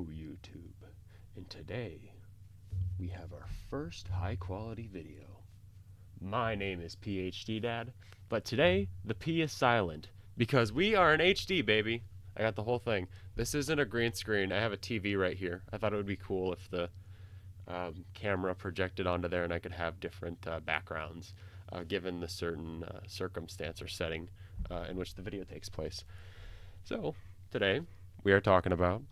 Hello YouTube, and today we have our first high quality video. My name is PhD Dad, but today the P is silent because we are in HD, baby. I got the whole thing. This isn't a green screen. I have a TV right here. I thought it would be cool if the camera projected onto there and I could have different backgrounds given the certain circumstance or setting in which the video takes place. So today we are talking about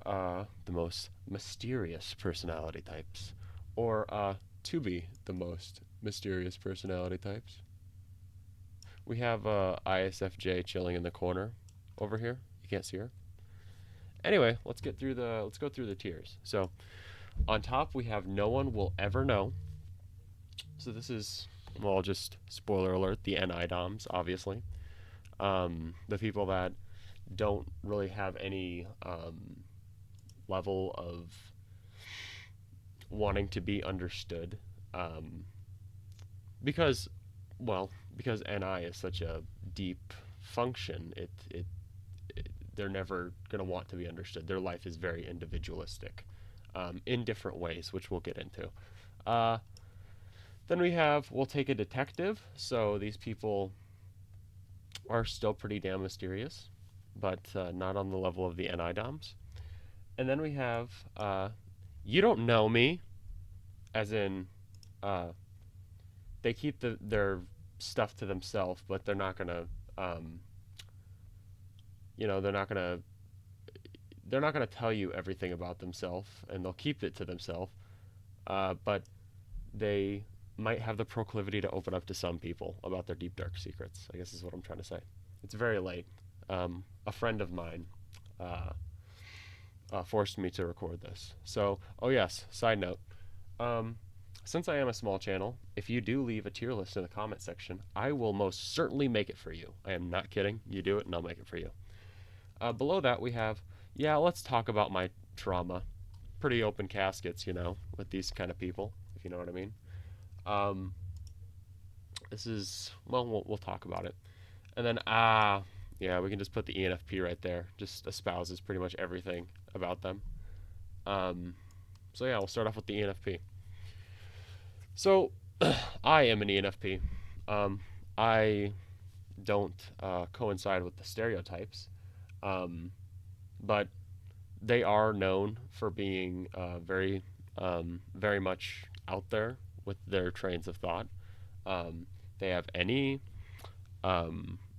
the most mysterious personality types, or to be the most mysterious personality types. We have ISFJ chilling in the corner over here. You can't see her. Anyway, let's go through the tiers. So on top we have no one will ever know. So this is, well, just spoiler alert, the NI DOMs, obviously. The people that don't really have any level of wanting to be understood, because, well, because NI is such a deep function, they're never going to want to be understood. Their life is very individualistic, in different ways, which we'll get into. Then we'll take a detective. So these people are still pretty damn mysterious, but not on the level of the NI DOMs. And then we have you don't know me, as in they keep their stuff to themselves, but they're not gonna they're not gonna tell you everything about themselves, and they'll keep it to themselves. But they might have the proclivity to open up to some people about their deep dark secrets, I guess is what I'm trying to say. It's very late. A friend of mine forced me to record this. So, oh yes, side note. Since I am a small channel, if you do leave a tier list in the comment section, I will most certainly make it for you. I am not kidding. You do it and I'll make it for you. Below that we have, yeah, let's talk about my trauma. Pretty open caskets, with these kind of people, if you know what I mean. This is, well, we'll talk about it. And then, yeah, we can just put the ENFP right there. Just espouses pretty much everything about them. So yeah, we'll start off with the ENFP. So, I am an ENFP. I don't coincide with the stereotypes, but they are known for being very much out there with their trains of thought. They have NE,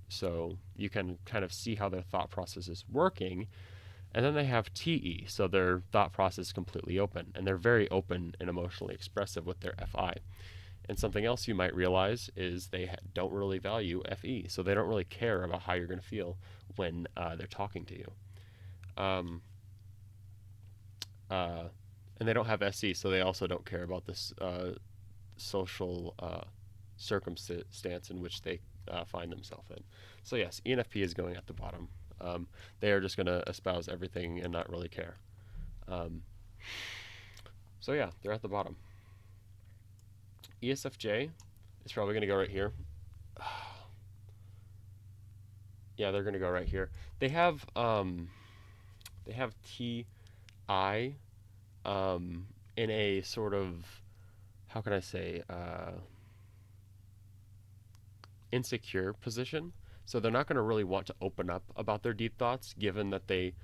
so you can kind of see how their thought process is working. And then they have TE, so their thought process is completely open, and they're very open and emotionally expressive with their FI. And something else you might realize is they don't really value FE, so they don't really care about how you're going to feel when they're talking to you. And they don't have SE, so they also don't care about this social circumstance in which they find themselves in. So yes, ENFP is going at the bottom. They are just going to espouse everything and not really care. So yeah, they're at the bottom. ESFJ is probably going to go right here. Yeah, they're going to go right here. They have TI in a sort of, how can I say, insecure position. So they're not going to really want to open up about their deep thoughts, given that they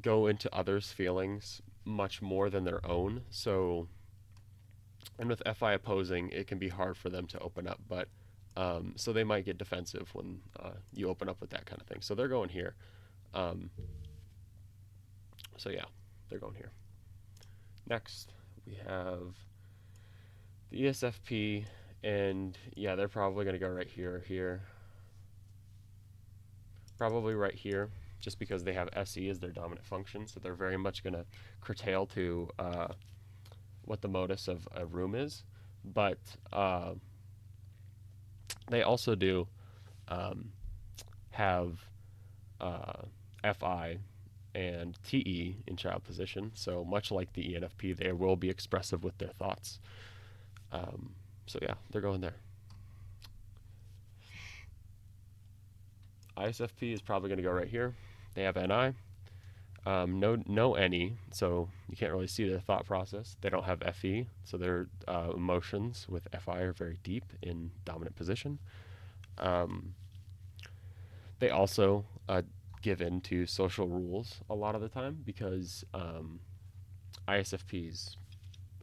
go into others' feelings much more than their own. So, and with FI opposing, it can be hard for them to open up, but so they might get defensive when you open up with that kind of thing. So they're going here. So yeah, they're going here. Next, we have the ESFP, and yeah, they're probably going to go right here. Probably right here, just because they have SE as their dominant function, so they're very much going to curtail to what the modus of a room is. But they also do have FI and TE in child position, so much like the ENFP, they will be expressive with their thoughts. So yeah, they're going there. ISFP is probably going to go right here. They have NI. No any, so you can't really see their thought process. They don't have FE, so their emotions with FI are very deep in dominant position. Um, they also give in to social rules a lot of the time because ISFPs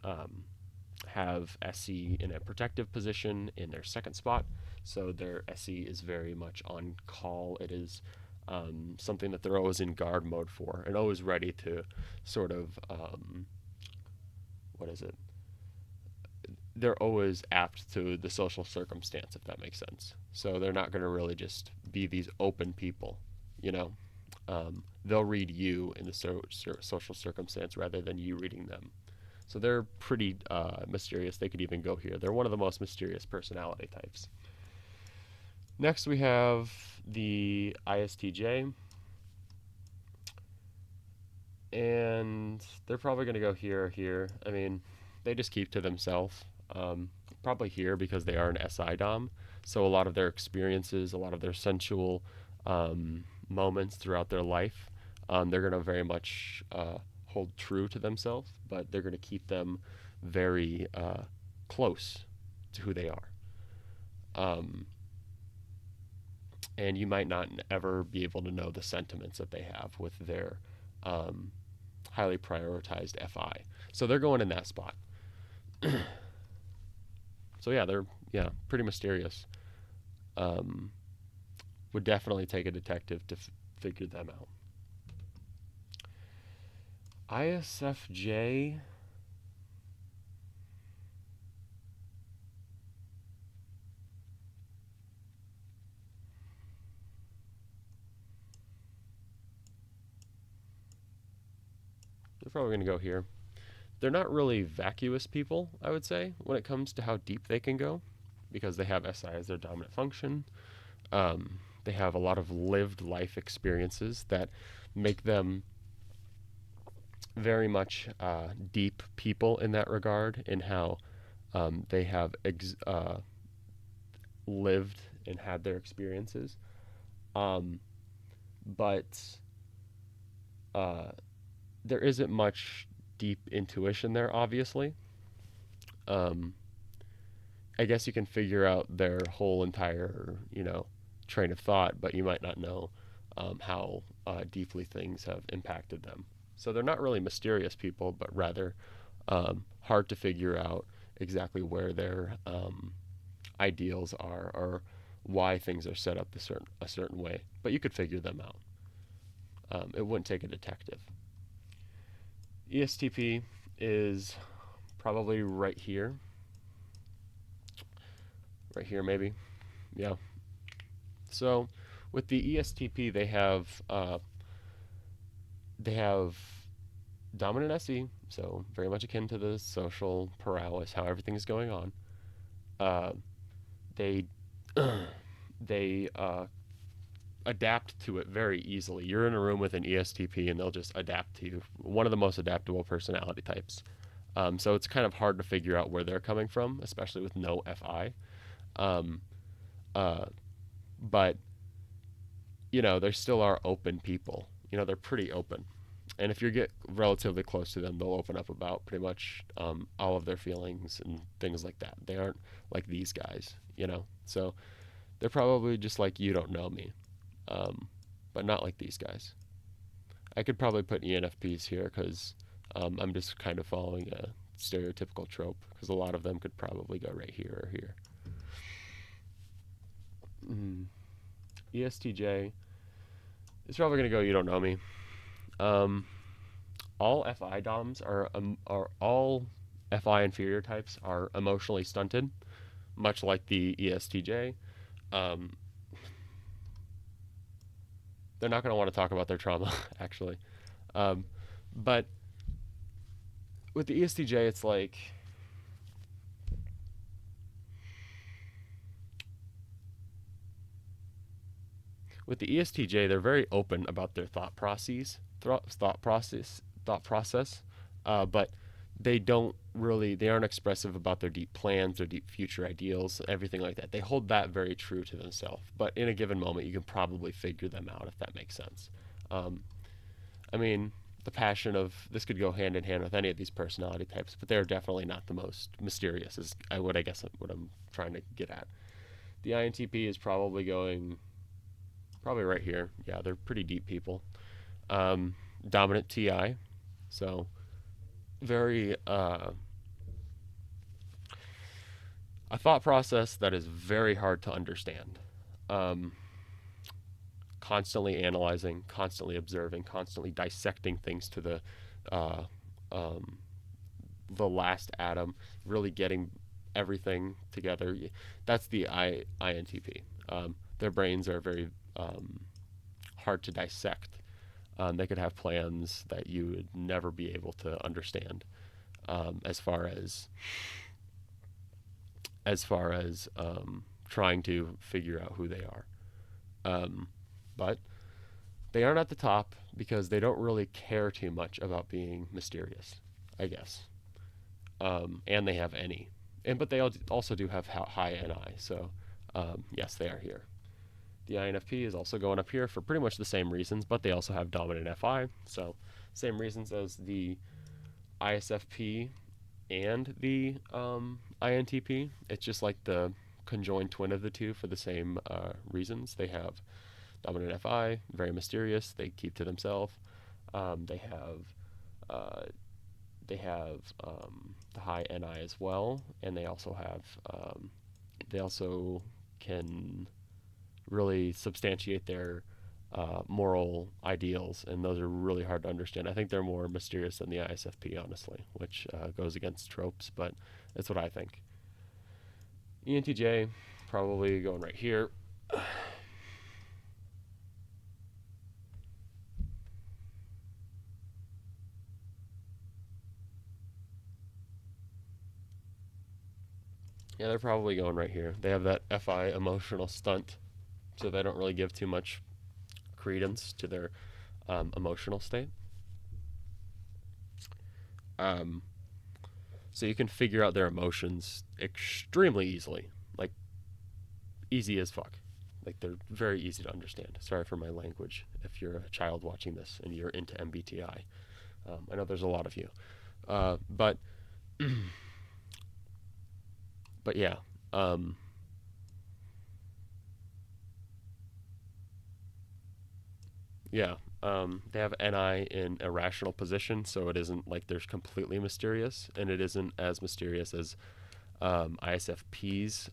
um, have SE in a protective position in their second spot, so their SE is very much on call. It is something that they're always in guard mode for and always ready to sort of, what is it? They're always apt to the social circumstance, if that makes sense. So they're not going to really just be these open people, you know? They'll read you in the social circumstance rather than you reading them. So they're pretty mysterious. They could even go here. They're one of the most mysterious personality types. Next, we have the ISTJ. And they're probably going to go here or here. I mean, they just keep to themselves. Probably here because they are an SI Dom. So a lot of their experiences, a lot of their sensual moments throughout their life, they're going to very much hold true to themselves, but they're going to keep them very close to who they are. And you might not ever be able to know the sentiments that they have with their highly prioritized FI. So they're going in that spot. So yeah, they're pretty mysterious. Would definitely take a detective to figure them out. ISFJ. They're probably going to go here. They're not really vacuous people, I would say, when it comes to how deep they can go, because they have SI as their dominant function. They have a lot of lived life experiences that make them very much deep people in that regard, in how they have lived and had their experiences. But there isn't much deep intuition there, obviously. I guess you can figure out their whole entire, train of thought, but you might not know how deeply things have impacted them. So they're not really mysterious people, but rather hard to figure out exactly where their ideals are or why things are set up a certain way. But you could figure them out. It wouldn't take a detective. ESTP is probably right here. Right here, maybe. Yeah. So with the ESTP, they have dominant SE, so very much akin to the social paralysis, how everything is going on. They they adapt to it very easily. You're in a room with an ESTP, and they'll just adapt to you. One of the most adaptable personality types. So it's kind of hard to figure out where they're coming from, especially with no FI. But they still are open people. They're pretty open. And if you get relatively close to them, they'll open up about pretty much all of their feelings and things like that. They aren't like these guys. So they're probably just like, you don't know me, but not like these guys. I could probably put ENFPs here because I'm just kind of following a stereotypical trope, because a lot of them could probably go right here or here. ESTJ is probably going to go, you don't know me. All FI DOMs are all FI inferior types are emotionally stunted, much like the ESTJ. They're not going to want to talk about their trauma, actually. But with the ESTJ, it's like, with the ESTJ, they're very open about their thought process, but they aren't expressive about their deep plans, their deep future ideals, everything like that. They hold that very true to themselves. But in a given moment, you can probably figure them out, if that makes sense. I mean, the passion of this could go hand in hand with any of these personality types, but they're definitely not the most mysterious. Is what I guess what I'm trying to get at. The INTP is probably going probably right here. Yeah, they're pretty deep people. Dominant TI, so very a thought process that is very hard to understand. Um, Constantly analyzing, constantly observing, constantly dissecting things to uh, um, the last atom, really getting everything together. That's the INTP. Their brains are very hard to dissect. They could have plans that you would never be able to understand, as far as trying to figure out who they are. But they aren't at the top because they don't really care too much about being mysterious, I guess. And they have any, but they also do have high NI. So yes, they are here. The INFP is also going up here for pretty much the same reasons, but they also have dominant FI. So same reasons as the ISFP and the INTP. It's just like the conjoined twin of the two for the same reasons. They have dominant FI, very mysterious. They keep to themselves. They have the high NI as well, and they also can really substantiate their moral ideals, and those are really hard to understand. I think they're more mysterious than the ISFP, honestly, which goes against tropes, but that's what I think. ENTJ, probably going right here. Yeah, they're probably going right here. They have that FI emotional stunt, so they don't really give too much credence to their emotional state. So you can figure out their emotions extremely easily, like easy as fuck. Like they're very easy to understand. Sorry for my language if you're a child watching this and you're into MBTI. I know there's a lot of you, but but yeah. Yeah, they have NI in a rational position, so it isn't like they're completely mysterious, and it isn't as mysterious as ISFP's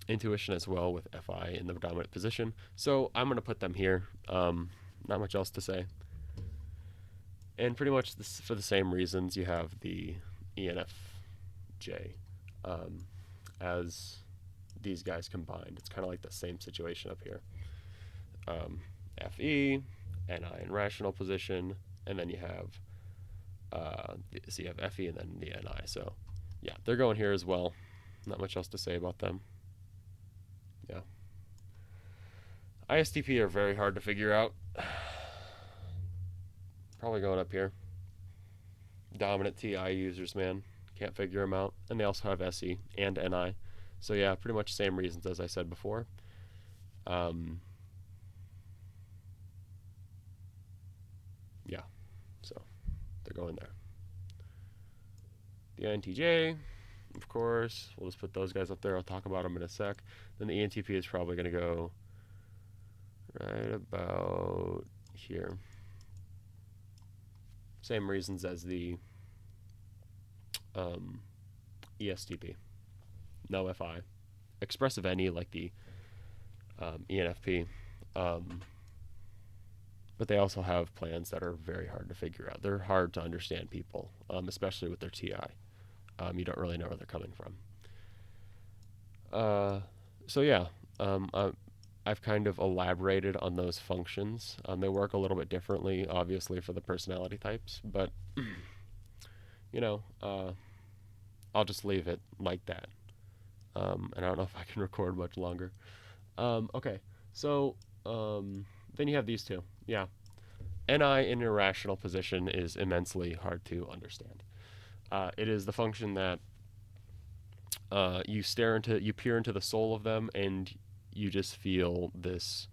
intuition as well, with FI in the dominant position. So I'm going to put them here. Not much else to say. And pretty much for the same reasons, you have the ENFJ as these guys combined. It's kind of like the same situation up here. FE, NI in rational position, and then you have so you have FE and then the NI. So yeah, they're going here as well. Not much else to say about them. Yeah. ISTP are very hard to figure out. Probably going up here. Dominant TI users, man. Can't figure them out. And they also have SE and NI. So yeah, pretty much same reasons as I said before. Yeah, so they're going there. The INTJ, of course, we'll just put those guys up there. I'll talk about them in a sec. Then the ENTP is probably going to go right about here. Same reasons as the ESTP. No FI. Expressive NE like the ENFP. But they also have plans that are very hard to figure out. They're hard to understand people, especially with their TI. You don't really know where they're coming from. So yeah, I've kind of elaborated on those functions. They work a little bit differently, obviously, for the personality types, but you know, I'll just leave it like that. And I don't know if I can record much longer. Okay, so then you have these two. Yeah, NI in irrational position is immensely hard to understand. It is the function that you peer into the soul of them, and you just feel this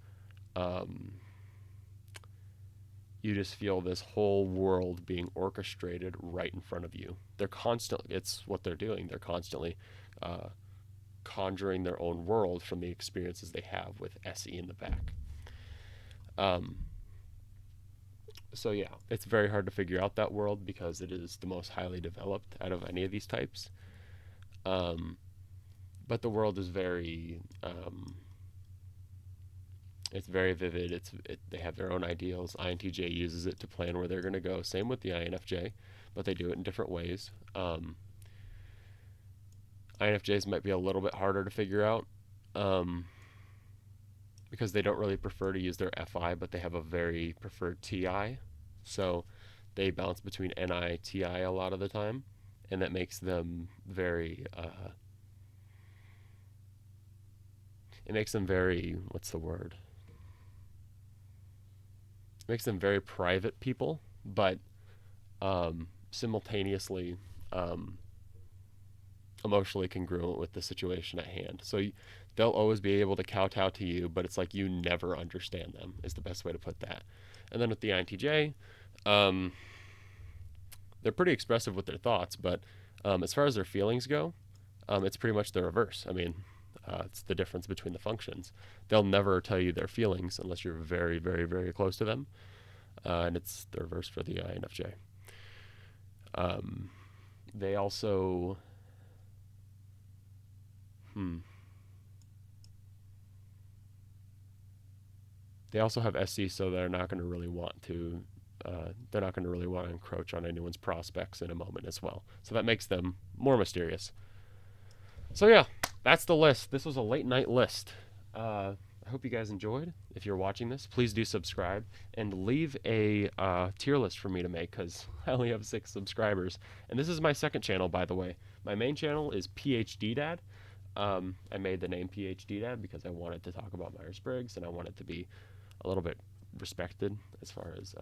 you just feel this whole world being orchestrated right in front of you. It's what they're doing. They're constantly conjuring their own world from the experiences they have with SE in the back. So yeah, it's very hard to figure out that world because it is the most highly developed out of any of these types. But the world is it's very vivid. They have their own ideals. INTJ uses it to plan where they're going to go. Same with the INFJ, but they do it in different ways. INFJs might be a little bit harder to figure out because they don't really prefer to use their FI, but they have a very preferred TI. So they bounce between NI, TI a lot of the time, and that makes them very what's the word? It makes them very private people, but simultaneously emotionally congruent with the situation at hand. So they'll always be able to kowtow to you, but it's like you never understand them, is the best way to put that. And then with the INTJ, they're pretty expressive with their thoughts, but as far as their feelings go, it's pretty much the reverse. I mean, it's the difference between the functions. They'll never tell you their feelings unless you're very, very, very close to them. And it's the reverse for the INFJ. They also... They also have SC, so they're not going to really want to encroach on anyone's prospects in a moment as well. So that makes them more mysterious. So yeah, that's the list. This was a late night list. I hope you guys enjoyed. If you're watching this, please do subscribe and leave a tier list for me to make because I only have 6 subscribers. And this is my second channel, by the way. My main channel is PhD Dad. I made the name PhD Dad because I wanted to talk about Myers-Briggs and I wanted to be a little bit respected as far as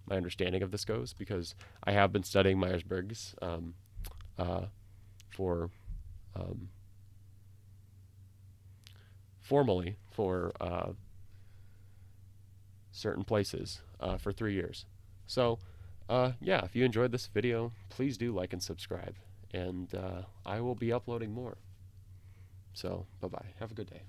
my understanding of this goes, because I have been studying Myers-Briggs formally for certain places for 3 years. So yeah, if you enjoyed this video, please do like and subscribe, and I will be uploading more. So bye-bye. Have a good day.